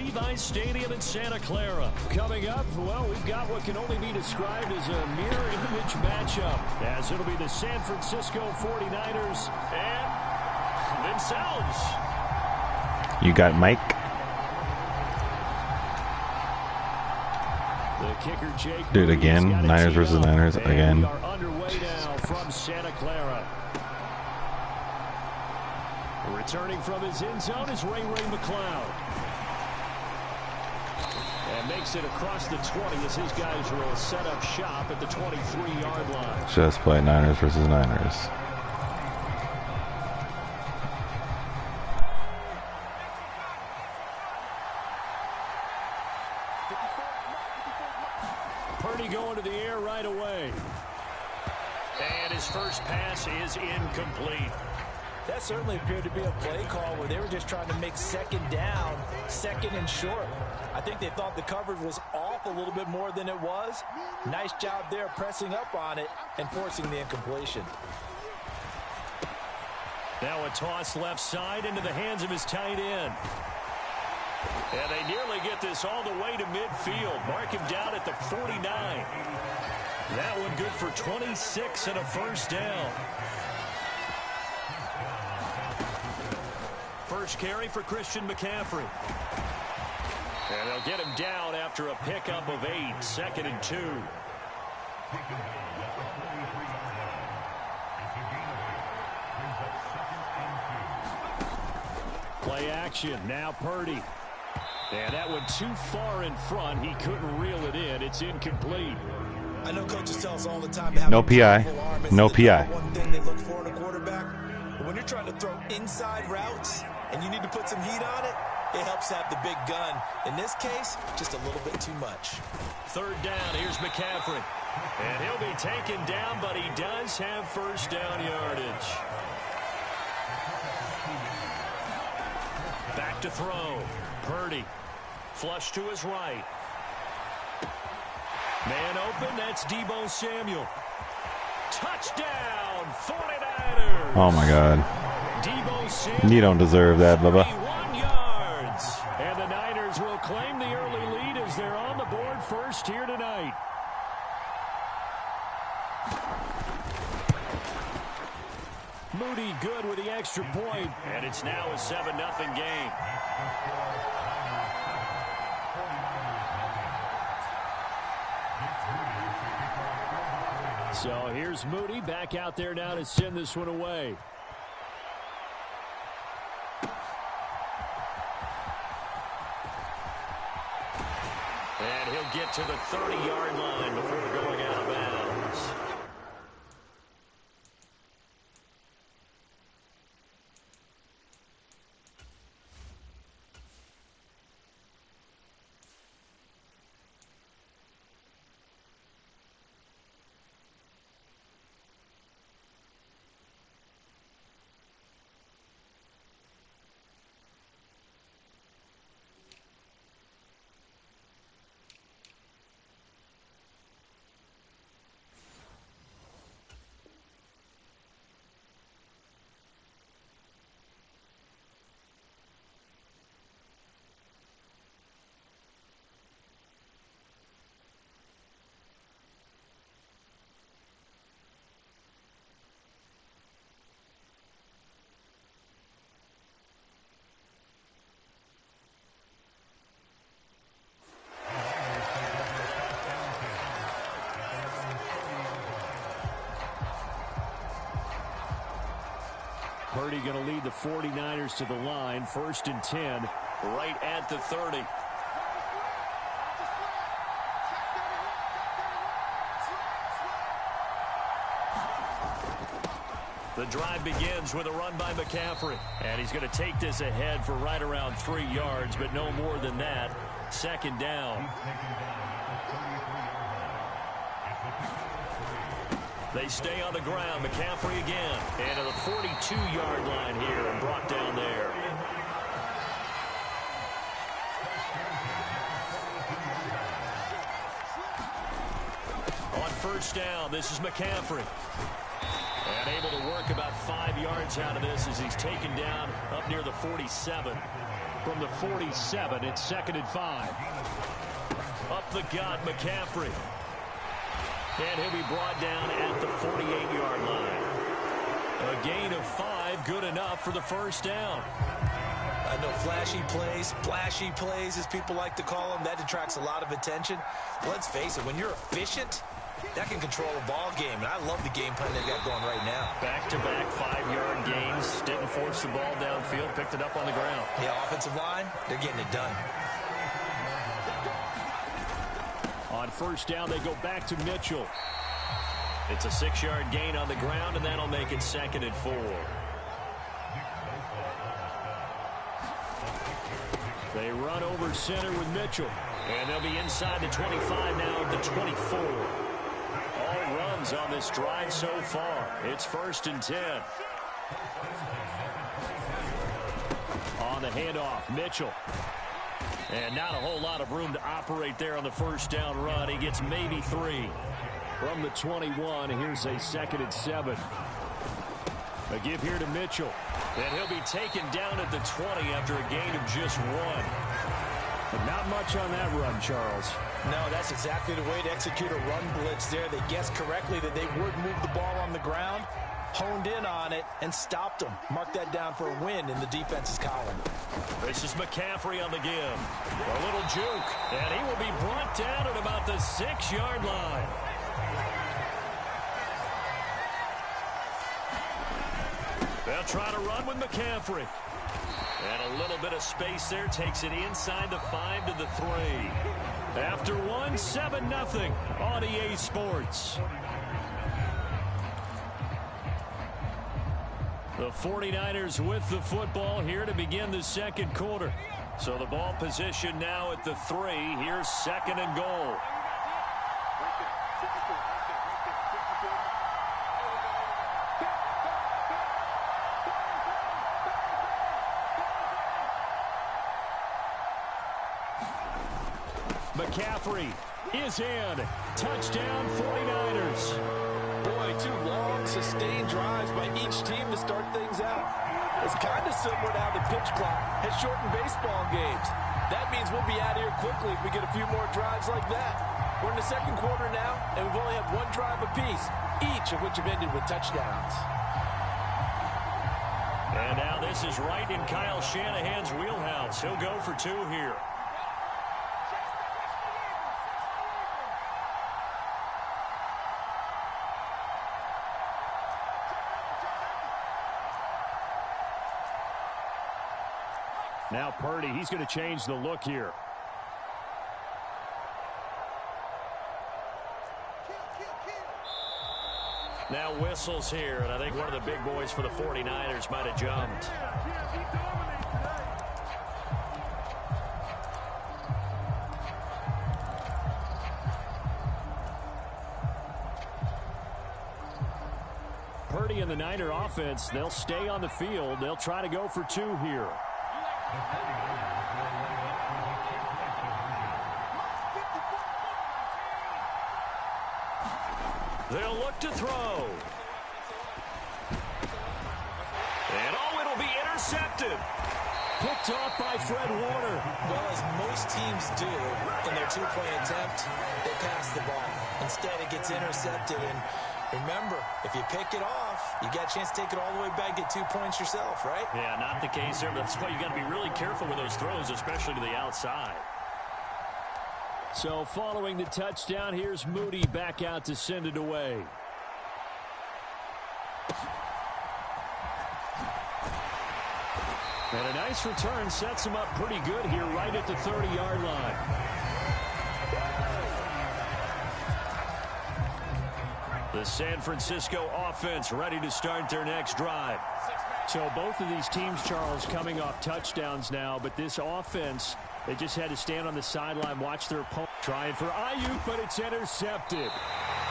Levi's Stadium in Santa Clara. Coming up, well, we've got what can only be described as a mirror image matchup, as it'll be the San Francisco 49ers and themselves. You got Mike. The kicker, Jake. Do it again. Niners versus Niners again. We are underway now from Santa Clara. Returning from his end zone is Ray McCloud. And makes it across the 20 as his guys will set up shop at the 23-yard line. Just play Niners versus Niners. Purdy going to the air right away. And his first pass is incomplete. That certainly appeared to be a play call where they were just trying to make second down, second and short. I think they thought the coverage was off a little bit more than it was. Nice job there pressing up on it and forcing the incompletion. Now a toss left side into the hands of his tight end. And they nearly get this all the way to midfield. Mark him down at the 49. That one good for 26 and a first down. First carry for Christian McCaffrey. And they'll get him down after a pickup of 8, 2nd and 2. Play action. Now Purdy. And that one too far in front. He couldn't reel it in. It's incomplete. I know coaches tell us all the time. No PI. No PI. One thing they look for in a quarterback. But when you're trying to throw inside routes and you need to put some heat on it, it helps have the big gun. In this case, just a little bit too much. Third down. Here's McCaffrey. And he'll be taken down, but he does have first down yardage. Back to throw. Purdy. Flush to his right. Man open. That's Deebo Samuel. Touchdown, 49ers. Oh, my God. Deebo Samuel. You don't deserve that, Bubba. 31 yards. And the Niners will claim the early lead as they're on the board first here tonight. Moody good with the extra point. And it's now a 7-0 game. So here's Moody back out there now to send this one away. And he'll get to the 30-yard line before going out of bounds. Purdy going to lead the 49ers to the line. 1st and 10, right at the 30. The drive begins with a run by McCaffrey. And he's going to take this ahead for right around 3 yards, but no more than that. 2nd down. They stay on the ground. McCaffrey again. And to the 42-yard line here and brought down there. On 1st down, this is McCaffrey. And able to work about 5 yards out of this as he's taken down up near the 47. From the 47, it's 2nd and 5. Up the gut, McCaffrey. And he'll be brought down at the 48-yard line. A gain of 5, good enough for the first down. I know flashy plays, as people like to call them, that attracts a lot of attention. Let's face it, when you're efficient, that can control a ball game, and I love the game plan they've got going right now. Back-to-back 5-yard gains. Didn't force the ball downfield, picked it up on the ground. The offensive line, they're getting it done. On first down, they go back to Mitchell. It's a 6-yard gain on the ground, and that'll make it 2nd and 4. They run over center with Mitchell. And they'll be inside the 25 now at the 24. All runs on this drive so far. It's 1st and 10. On the handoff, Mitchell. And not a whole lot of room to operate there on the first down run. He gets maybe 3. From the 21, here's a 2nd and 7. A give here to Mitchell. And he'll be taken down at the 20 after a gain of just 1. But not much on that run, Charles. No, that's exactly the way to execute a run blitz there. They guessed correctly that they would move the ball on the ground, honed in on it, and stopped them. Mark that down for a win in the defense's column. This is McCaffrey on the give. A little juke, and he will be brought down at about the 6-yard line. They'll try to run with McCaffrey. And a little bit of space there. Takes it inside the 5 to the 3. After 1, 7-0 on EA Sports. The 49ers with the football here to begin the second quarter. So the ball position now at the 3. Here's 2nd and goal. McCaffrey is in. Touchdown 49ers. Boy, 2 long, sustained drives by each team to start things out. It's kind of similar to how the pitch clock has shortened baseball games. That means we'll be out of here quickly if we get a few more drives like that. We're in the second quarter now, and we've only had 1 drive apiece, each of which have ended with touchdowns. And now this is right in Kyle Shanahan's wheelhouse. He'll go for 2 here. Now Purdy, he's going to change the look here. Now whistles here, and I think one of the big boys for the 49ers might have jumped. Purdy and the Niner offense, they'll stay on the field. They'll try to go for 2 here. They'll look to throw. And it'll be intercepted. Picked off by Fred Warner. Well, as most teams do in their 2-point attempt, they pass the ball. Instead, it gets intercepted. And remember, if you pick it off, you got a chance to take it all the way back, get 2 points yourself, right? Yeah, not the case there. That's why you got to be really careful with those throws, especially to the outside. So following the touchdown, here's Moody back out to send it away. And a nice return sets him up pretty good here right at the 30-yard line. The San Francisco offense ready to start their next drive. So both of these teams, Charles, coming off touchdowns now, but this offense, they just had to stand on the sideline, watch their opponent. Trying for Ayuk, but it's intercepted.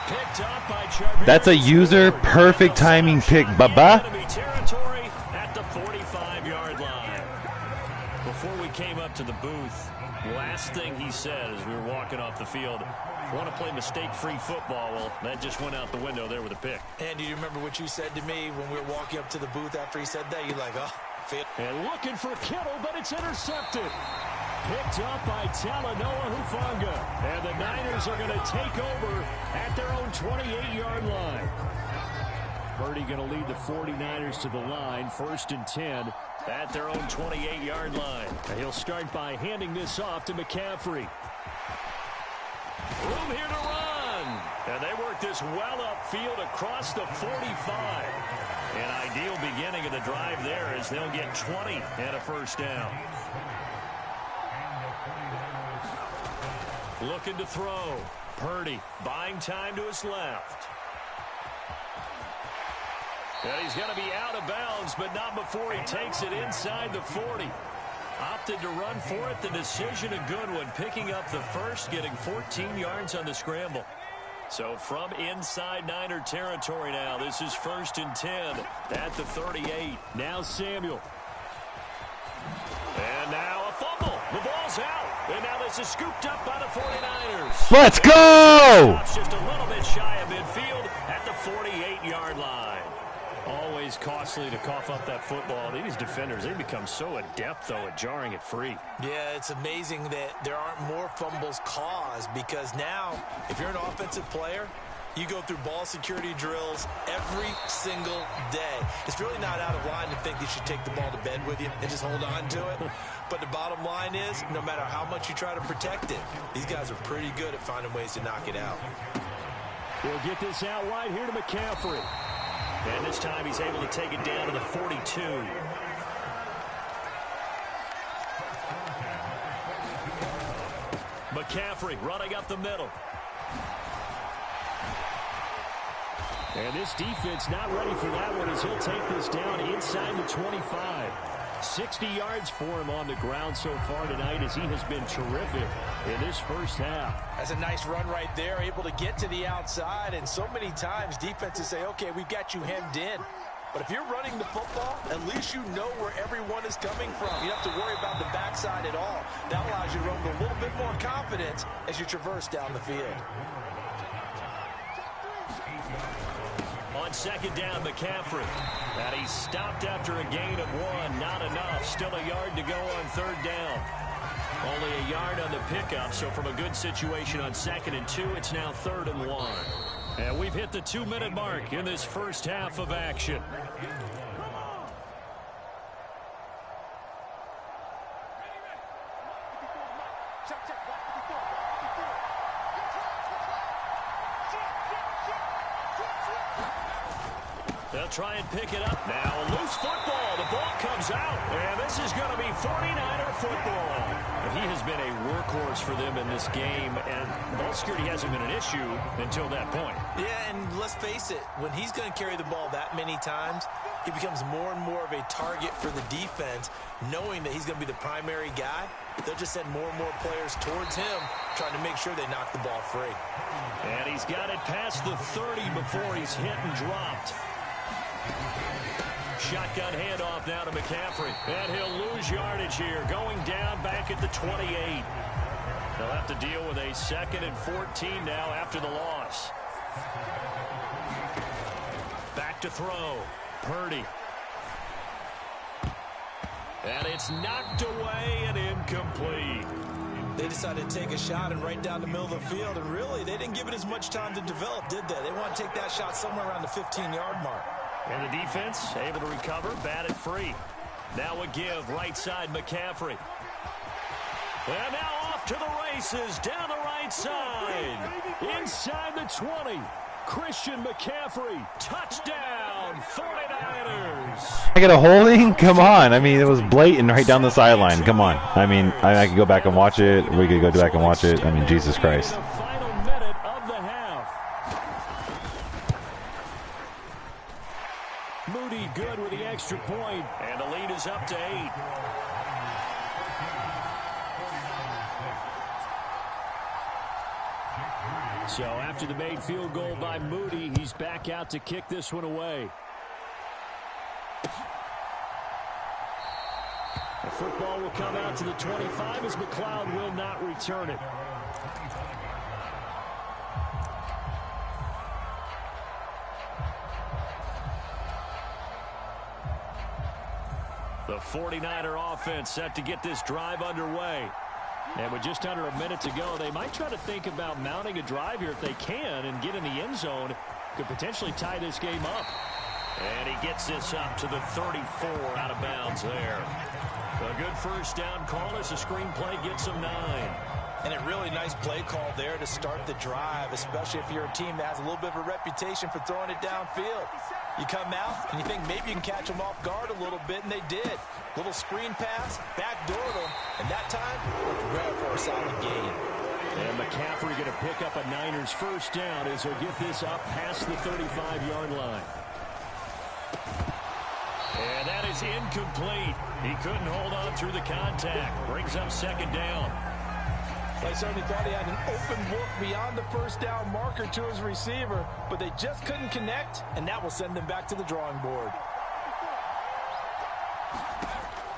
Picked up by Chubb. That's a user perfect timing pick, Baba. Territory at the 45-yard line. Before we came up to the booth, last thing he said as we were walking off the field, want to play mistake-free football. Well, that just went out the window there with a pick. And do you remember what you said to me when we were walking up to the booth after he said that? You're like, oh, backfield. And looking for Kittle, but it's intercepted. Picked up by Talanoa Hufanga. And the Niners are going to take over at their own 28-yard line. Purdy going to lead the 49ers to the line, 1st and 10 at their own 28-yard line. And he'll start by handing this off to McCaffrey. Room here to run. And they work this well upfield across the 45. An ideal beginning of the drive there as they'll get 20 and a first down. Looking to throw. Purdy buying time to his left. And he's going to be out of bounds, but not before he takes it inside the 40. Opted to run for it. The decision a good one. Picking up the first, getting 14 yards on the scramble. So from inside Niner territory now, this is 1st and 10 at the 38. Now Samuel. And now a fumble. The ball's out. And now this is scooped up by the 49ers. Let's go! Just a little bit shy of midfield at the 48-yard line. Always costly to cough up that football. These defenders, they become so adept, though, at jarring it free. Yeah, it's amazing that there aren't more fumbles caused because now, if you're an offensive player, you go through ball security drills every single day. It's really not out of line to think you should take the ball to bed with you and just hold on to it. But the bottom line is, no matter how much you try to protect it, these guys are pretty good at finding ways to knock it out. We'll get this out wide here to McCaffrey. And this time he's able to take it down to the 42. McCaffrey running up the middle. And this defense not ready for that one as he'll take this down inside the 25. 60 yards for him on the ground so far tonight as he has been terrific in this first half. That's a nice run right there, able to get to the outside. And so many times defenses say, okay, we've got you hemmed in. But if you're running the football, at least you know where everyone is coming from. You don't have to worry about the backside at all. That allows you to run with a little bit more confidence as you traverse down the field. On 2nd down, McCaffrey. And he's stopped after a gain of 1. Not enough. Still a yard to go on 3rd down. Only a yard on the pickup, so from a good situation on 2nd and 2, it's now 3rd and 1. And we've hit the 2-minute mark in this first half of action. They'll try and pick it up. Now a loose football. The ball comes out. And this is going to be 49er football. He has been a workhorse for them in this game. And ball security hasn't been an issue until that point. Yeah, and let's face it. When he's going to carry the ball that many times, he becomes more and more of a target for the defense. Knowing that he's going to be the primary guy, they'll just send more and more players towards him, trying to make sure they knock the ball free. And he's got it past the 30 before he's hit and dropped. Shotgun handoff now to McCaffrey. And he'll lose yardage here. Going down back at the 28. They'll have to deal with a 2nd and 14 now after the loss. Back to throw. Purdy. And it's knocked away and incomplete. They decided to take a shot and right down the middle of the field. And really, they didn't give it as much time to develop, did they? They want to take that shot somewhere around the 15-yard mark. And the defense able to recover, batted free. Now a give, right side McCaffrey. And now off to the races, down the right side. Inside the 20, Christian McCaffrey, touchdown, 49ers. I get a holding? Come on. I mean, it was blatant right down the sideline. Come on. I mean, I could go back and watch it. We could go back and watch it. I mean, Jesus Christ. Moody good with the extra point, and the lead is up to 8. So after the made field goal by Moody, he's back out to kick this one away. The football will come out to the 25 as McLeod will not return it. The 49er offense set to get this drive underway. And with just under a minute to go, they might try to think about mounting a drive here if they can and get in the end zone. Could potentially tie this game up. And he gets this up to the 34 out of bounds there. A good first down call as the screenplay gets him 9. And a really nice play call there to start the drive, especially if you're a team that has a little bit of a reputation for throwing it downfield. You come out and you think maybe you can catch them off guard a little bit, and they did. Little screen pass, backdoored them, and that time, looked rare for a solid gain. And McCaffrey going to pick up a Niners first down as he'll get this up past the 35-yard line. And that is incomplete. He couldn't hold on through the contact. Brings up second down. They certainly thought he had an open look beyond the first down marker to his receiver, but they just couldn't connect, and that will send them back to the drawing board.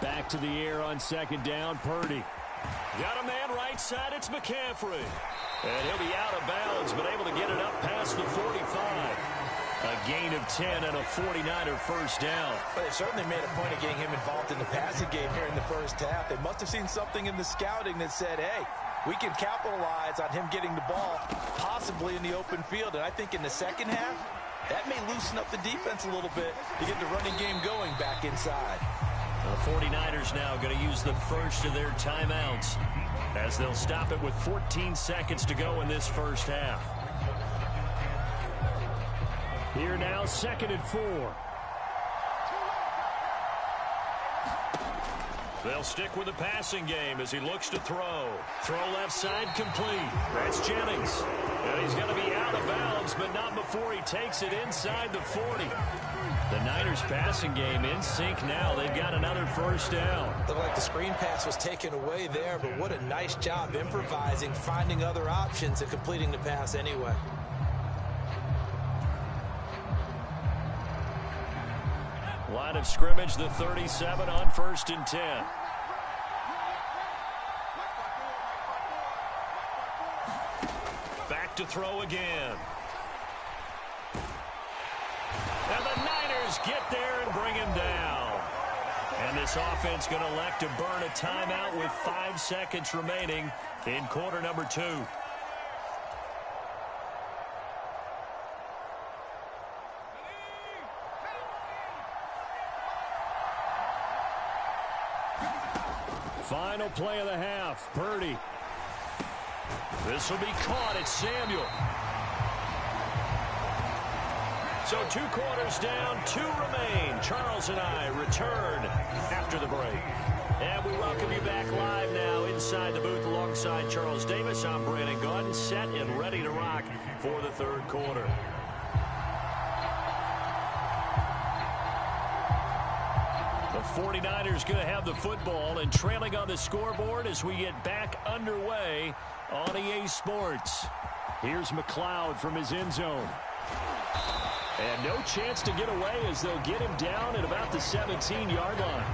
Back to the air on second down, Purdy. Got a man right side, it's McCaffrey. And he'll be out of bounds, but able to get it up past the 45. A gain of 10 and a 49er first down. But they certainly made a point of getting him involved in the passing game here in the first half. They must have seen something in the scouting that said, hey, we can capitalize on him getting the ball, possibly in the open field. And I think in the second half, that may loosen up the defense a little bit to get the running game going back inside. The 49ers now going to use the first of their timeouts as they'll stop it with 14 seconds to go in this first half. Here now, 2nd and 4. They'll stick with the passing game as he looks to throw. Throw left side complete. That's Jennings. And he's going to be out of bounds, but not before he takes it inside the 40. The Niners passing game in sync now. They've got another first down. Looked like the screen pass was taken away there, but what a nice job improvising, finding other options, and completing the pass anyway. Line of scrimmage, the 37 on 1st and 10. Back to throw again. And the Niners get there and bring him down. And this offense going to elect to burn a timeout with 5 seconds remaining in quarter number 2. Final play of the half. Purdy. This will be caught. It's Samuel. So 2 quarters down, 2 remain. Charles and I return after the break. And we welcome you back live now inside the booth alongside Charles Davis. I'm Brandon Gaudin, set and ready to rock for the 3rd quarter. The 49ers going to have the football and trailing on the scoreboard as we get back underway on EA Sports. Here's McLeod from his end zone. And no chance to get away as they'll get him down at about the 17-yard line.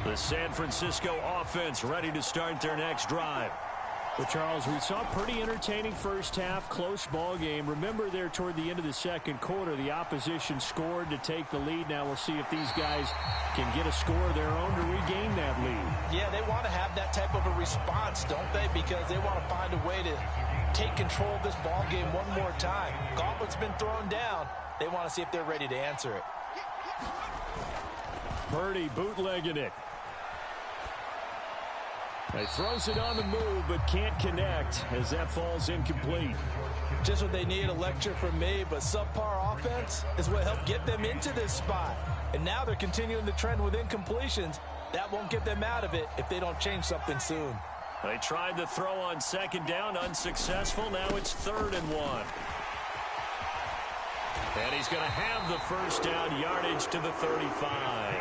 The San Francisco offense ready to start their next drive. Well, Charles, we saw a pretty entertaining first half, close ball game. Remember there toward the end of the 2nd quarter, the opposition scored to take the lead. Now we'll see if these guys can get a score of their own to regain that lead. Yeah, they want to have that type of a response, don't they? Because they want to find a way to take control of this ball game one more time. Gauntlet's been thrown down. They want to see if they're ready to answer it. Purdy bootlegging it. He throws it on the move, but can't connect as that falls incomplete. Just what they need, a lecture from me, but subpar offense is what helped get them into this spot. And now they're continuing the trend with incompletions. That won't get them out of it if they don't change something soon. They tried to throw on 2nd down, unsuccessful. Now it's 3rd and 1. And he's going to have the first down, yardage to the 35.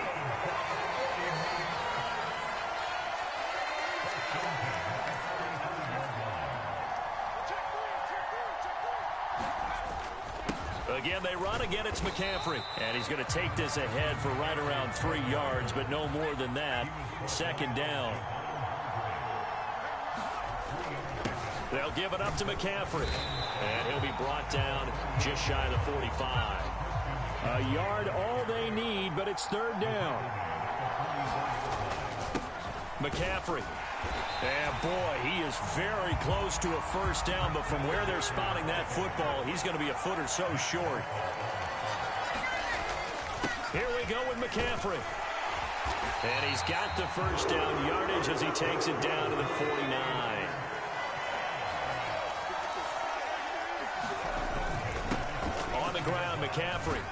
Again, they run. Again, it's McCaffrey. And he's going to take this ahead for right around 3 yards, but no more than that. 2nd down. They'll give it up to McCaffrey. And he'll be brought down just shy of the 45. A yard all they need, but it's third down. McCaffrey. And boy, he is very close to a first down, but from where they're spotting that football, he's going to be a foot or so short. Here we go with McCaffrey. And he's got the first down yardage as he takes it down to the 49. On the ground, McCaffrey.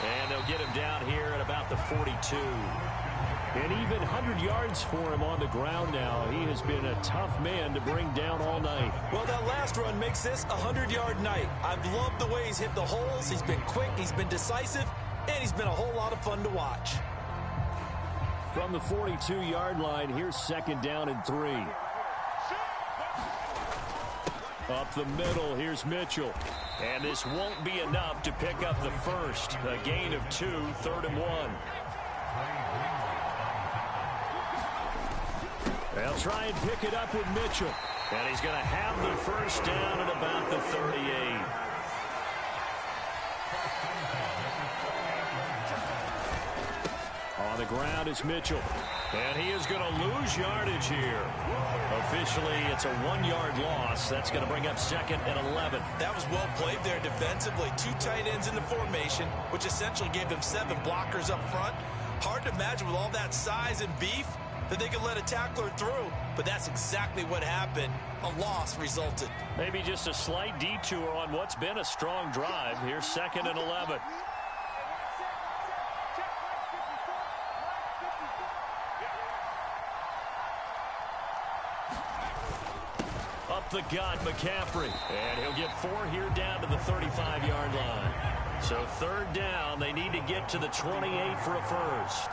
And they'll get him down here at about the 42. And even 100 yards for him on the ground now. He has been a tough man to bring down all night. Well, that last run makes this a 100-yard night. I've loved the way he's hit the holes. He's been quick, he's been decisive, and he's been a whole lot of fun to watch. From the 42-yard line, here's second down and 3. Up the middle, here's Mitchell. And this won't be enough to pick up the first. A gain of 2, third and 1. They'll try and pick it up with Mitchell. And he's going to have the first down at about the 38. On the ground is Mitchell. And he is going to lose yardage here. Officially, it's a 1-yard loss. That's going to bring up second and 11. That was well played there defensively. 2 tight ends in the formation, which essentially gave them 7 blockers up front. Hard to imagine with all that size and beef that they could let a tackler through, but that's exactly what happened. A loss resulted. Maybe just a slight detour on what's been a strong drive. Here's second and 11. Up the gut, McCaffrey. And he'll get 4 here down to the 35-yard line. So third down, they need to get to the 28 for a first.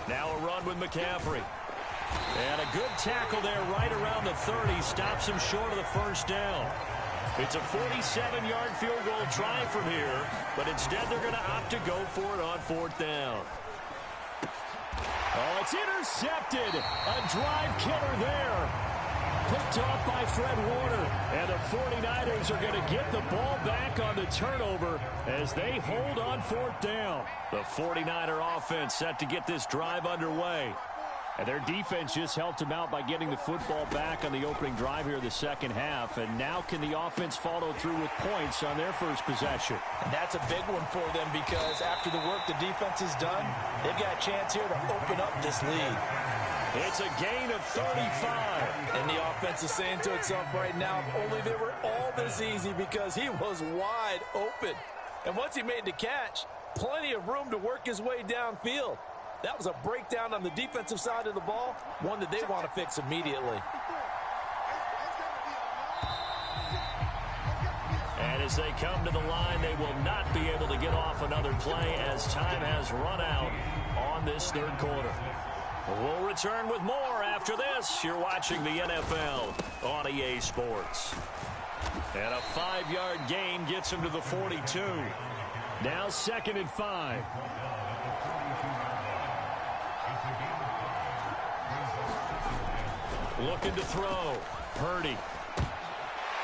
Now a run with McCaffrey. And a good tackle there right around the 30. Stops him short of the first down. It's a 47-yard field goal try from here, but instead they're going to opt to go for it on fourth down. Oh, it's intercepted. A drive killer there. Picked off by Fred Warner. And the 49ers are going to get the ball back on the turnover as they hold on fourth down. The 49er offense set to get this drive underway. And their defense just helped them out by getting the football back on the opening drive here in the second half. And now can the offense follow through with points on their first possession? And that's a big one for them because after the work the defense has done, they've got a chance here to open up this lead. It's a gain of 35. And the offense is saying to itself right now, if only they were all this easy, because he was wide open. And once he made the catch, plenty of room to work his way downfield. That was a breakdown on the defensive side of the ball, one that they want to fix immediately. And as they come to the line, they will not be able to get off another play as time has run out on this third quarter. We'll return with more after this. You're watching the NFL on EA Sports. And a 5-yard gain gets him to the 42. Now second and 5. Looking to throw. Purdy.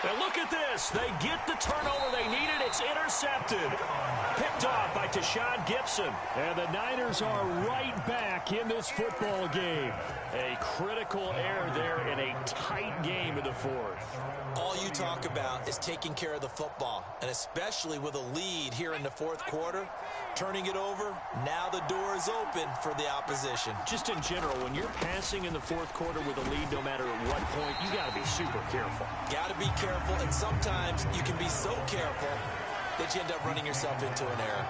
And look at this. They get the turnover they needed. It's intercepted. Picked off by Tashawn Gibson. And the Niners are right back in this football game. A critical error there in a tight game in the fourth. All you talk about is taking care of the football, and especially with a lead here in the fourth quarter, turning it over, now the door is open for the opposition. Just in general, when you're passing in the fourth quarter with a lead, no matter at what point, you got to be super careful. Got to be careful, and sometimes you can be so careful that you end up running yourself into an error.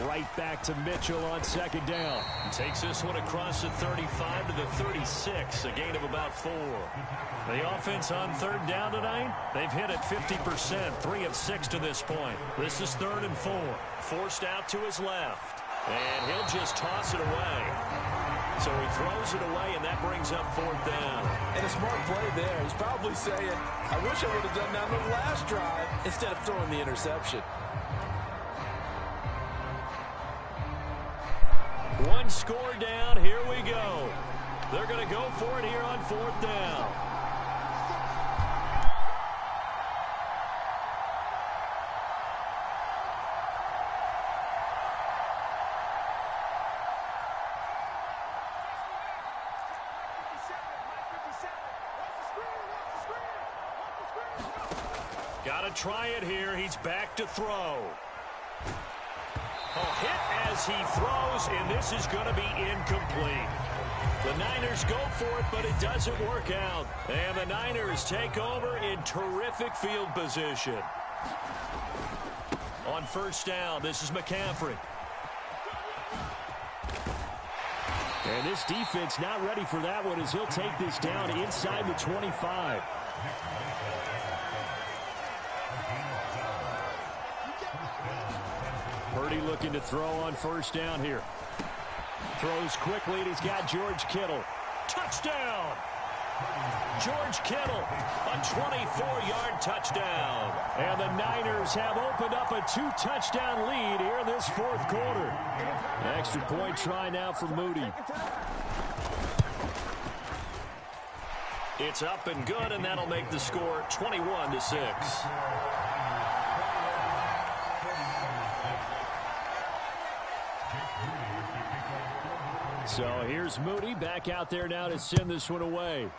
Right back to Mitchell on second down. Takes this one across the 35 to the 36, a gain of about 4. The offense on third down tonight, they've hit it 50%, 3 of 6 to this point. This is third and 4. Forced out to his left. And he'll just toss it away. So he throws it away, and that brings up fourth down. And a smart play there. He's probably saying, I wish I would have done that on the last drive instead of throwing the interception. One score down. Here we go. They're going to go for it here on 4th down. Got to try it here. He's back to throw. Oh, hit as he throws, and this is going to be incomplete. The Niners go for it, but it doesn't work out. And the Niners take over in terrific field position. On 1st down, this is McCaffrey. And this defense not ready for that one as he'll take this down inside the 25. Purdy looking to throw on 1st down here. Throws quickly, and he's got George Kittle. Touchdown! George Kittle, a 24-yard touchdown. And the Niners have opened up a 2-touchdown lead here in this 4th quarter. Extra point try now for Moody. It's up and good, and that'll make the score 21-6. So here's Moody back out there now to send this one away.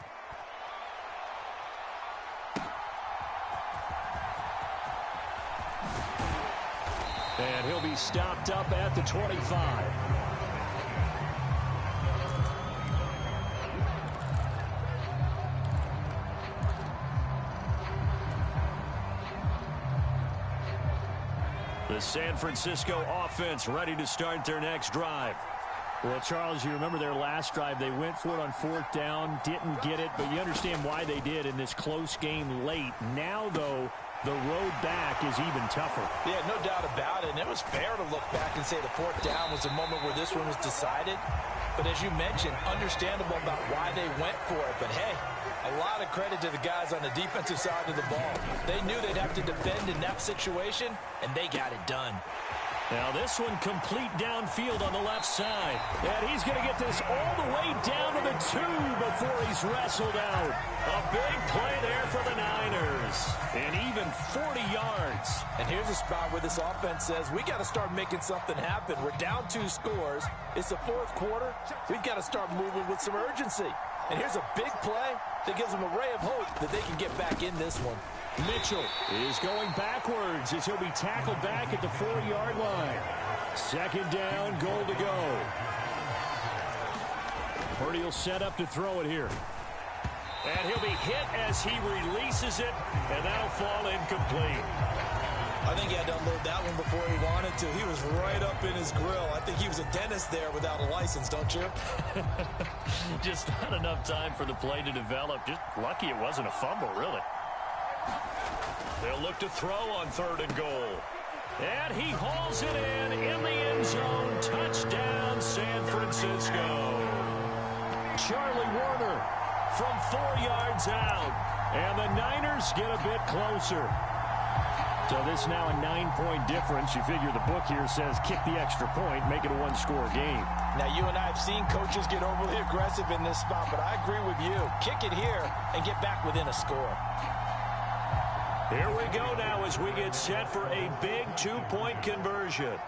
And he'll be stopped up at the 25. The San Francisco offense ready to start their next drive. Well, Charles, you remember their last drive. They went for it on 4th down, didn't get it, but you understand why they did in this close game late. Now, though, the road back is even tougher. Yeah, no doubt about it. And it was fair to look back and say the 4th down was the moment where this one was decided. But as you mentioned, understandable about why they went for it. But, hey, a lot of credit to the guys on the defensive side of the ball. They knew they'd have to defend in that situation, and they got it done. Now this one complete downfield on the left side. And he's going to get this all the way down to the 2 before he's wrestled out. A big play there for the Niners. And even 40 yards. And here's a spot where this offense says, we got to start making something happen. We're down 2 scores. It's the 4th quarter. We've got to start moving with some urgency. And here's a big play that gives them a ray of hope that they can get back in this one. Mitchell is going backwards as he'll be tackled back at the 4-yard line. 2nd down, goal to go. Purdy will set up to throw it here. And he'll be hit as he releases it, and that'll fall incomplete. I think he had to unload that one before he wanted to. He was right up in his grill. I think he was a dentist there without a license, don't you? Just not enough time for the play to develop. Just lucky it wasn't a fumble, really. They'll look to throw on 3rd and goal. And he hauls it in the end zone. Touchdown, San Francisco. Charlie Warner from 4 yards out. And the Niners get a bit closer. So this now a 9-point difference. You figure the book here says kick the extra point, make it a 1-score game. Now, you and I have seen coaches get overly aggressive in this spot, but I agree with you. Kick it here and get back within a score. Here we go now as we get set for a big 2-point conversion.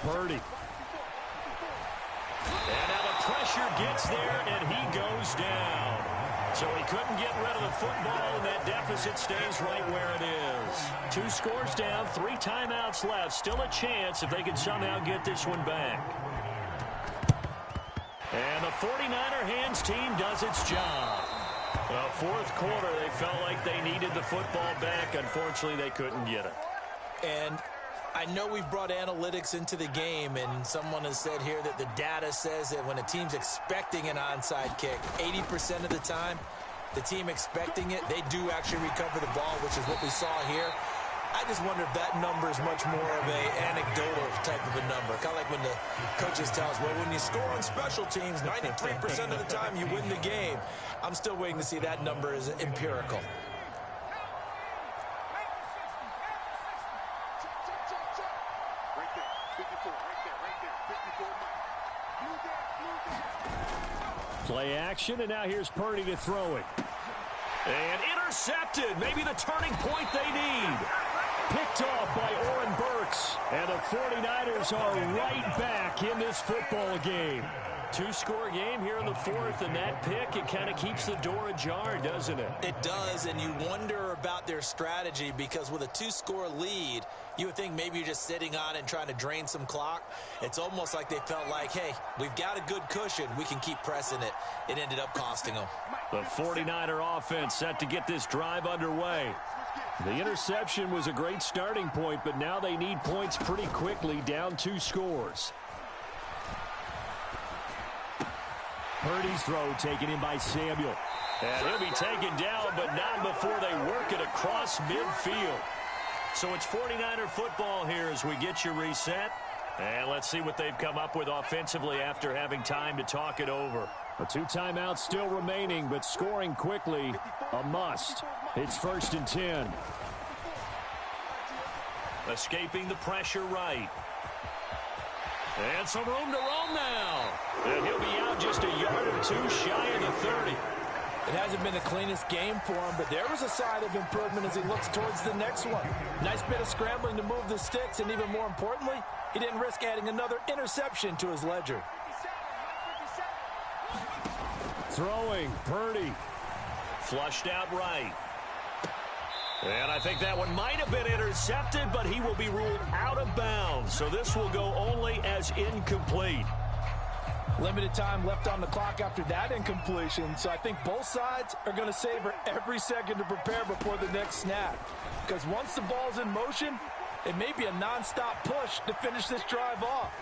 Purdy. And now the pressure gets there, and he goes down. So he couldn't get rid of the football, and that deficit stays right where it is. 2 scores down, 3 timeouts left. Still a chance if they can somehow get this one back. And the 49er hands team does its job. Well, 4th quarter, they felt like they needed the football back. Unfortunately, they couldn't get it. And I know we've brought analytics into the game, and someone has said here that the data says that when a team's expecting an onside kick, 80% of the time, the team expecting it, they do actually recover the ball, which is what we saw here. I just wonder if that number is much more of a anecdotal type of a number. Kind of like when the coaches tell us, well, when you score on special teams, 93% of the time you win the game. I'm still waiting to see that number is empirical. Play action, and now here's Purdy to throw it. And intercepted. Maybe the turning point they need. Picked off by Oren Burks. And the 49ers are right back in this football game. Two-score game here in the fourth, and that pick, it kind of keeps the door ajar, doesn't it? It does, and you wonder about their strategy because with a two-score lead, you would think maybe you're just sitting on it and trying to drain some clock. It's almost like they felt like, hey, we've got a good cushion. We can keep pressing it. It ended up costing them. The 49er offense set to get this drive underway. The interception was a great starting point, but now they need points pretty quickly, down 2 scores. Purdy's throw taken in by Samuel. And he'll be taken down, but not before they work it across midfield. So it's 49er football here as we get you reset. And let's see what they've come up with offensively after having time to talk it over. A 2 timeouts still remaining, but scoring quickly, a must. It's 1st and 10. Escaping the pressure right. And some room to roam now. And he'll be out just a yard or 2 shy of the 30. It hasn't been the cleanest game for him, but there was a sign of improvement as he looks towards the next one. Nice bit of scrambling to move the sticks, and even more importantly, he didn't risk adding another interception to his ledger. Throwing, Purdy. Flushed out right. And I think that one might have been intercepted, but he will be ruled out of bounds. So this will go only as incomplete. Limited time left on the clock after that incompletion. So I think both sides are going to savor every second to prepare before the next snap. Because once the ball's in motion, it may be a nonstop push to finish this drive off.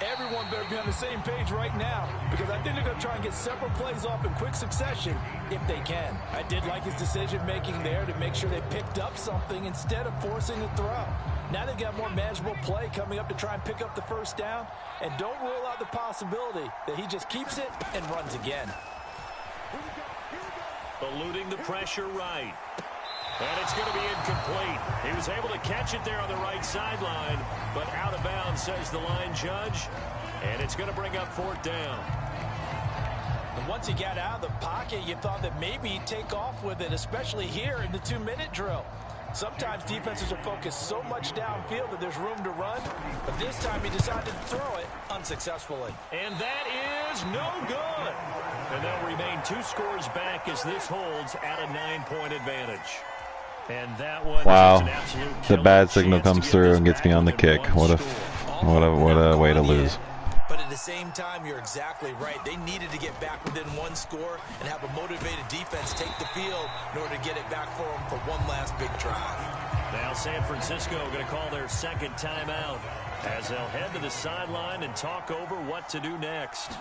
Everyone better be on the same page right now because I think they're going to try and get several plays off in quick succession if they can. I did like his decision-making there to make sure they picked up something instead of forcing a throw. Now they've got more manageable play coming up to try and pick up the first down, and don't rule out the possibility that he just keeps it and runs again. Eluding the pressure right. And it's going to be incomplete. He was able to catch it there on the right sideline, but out of bounds, says the line judge. And it's going to bring up 4th down. And once he got out of the pocket, you thought that maybe he'd take off with it, especially here in the 2-minute drill. Sometimes defenses are focused so much downfield that there's room to run, but this time he decided to throw it unsuccessfully. And that is no good. And they'll remain 2 scores back as this holds at a 9-point advantage. And that one wow, just an absolute the bad signal comes through and gets me on the kick. What a way to lose. But at the same time, you're exactly right. They needed to get back within 1 score and have a motivated defense take the field in order to get it back for them for one last big drive. Now San Francisco going to call their 2nd timeout as they'll head to the sideline and talk over what to do next.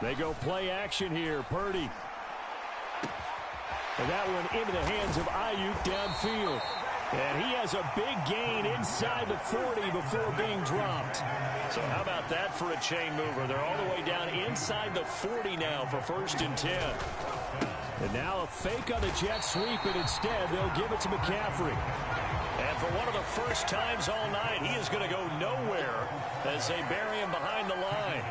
They go play action here. Purdy. And that one into the hands of Ayuk downfield. And he has a big gain inside the 40 before being dropped. So how about that for a chain mover? They're all the way down inside the 40 now for 1st and 10. And now a fake on the jet sweep, and instead they'll give it to McCaffrey. And for one of the first times all night, he is going to go nowhere as they bury him behind the line.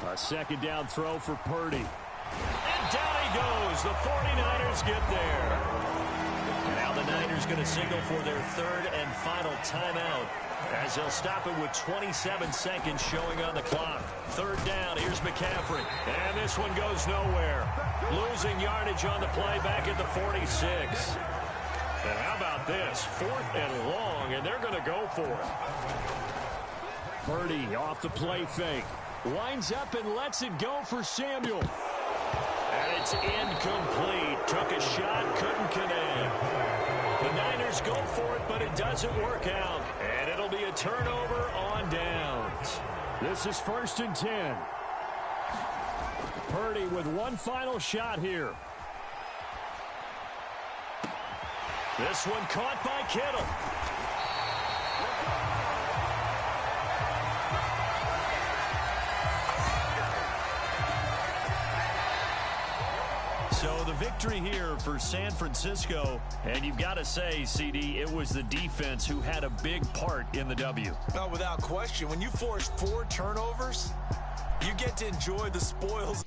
A 2nd down throw for Purdy. And down he goes. The 49ers get there. Now the Niners going to signal for their 3rd and final timeout as they'll stop it with 27 seconds showing on the clock. 3rd down. Here's McCaffrey. And this one goes nowhere. Losing yardage on the play back at the 46. And how about this? 4th and long, and they're going to go for it. Purdy off the play fake. Winds up and lets it go for Samuel. And it's incomplete. Took a shot, couldn't connect. The Niners go for it, but it doesn't work out. And it'll be a turnover on downs. This is 1st and 10. Purdy with one final shot here. This one caught by Kittle. So the victory here for San Francisco. And you've got to say, CD, it was the defense who had a big part in the W. No, without question. When you force 4 turnovers, you get to enjoy the spoils.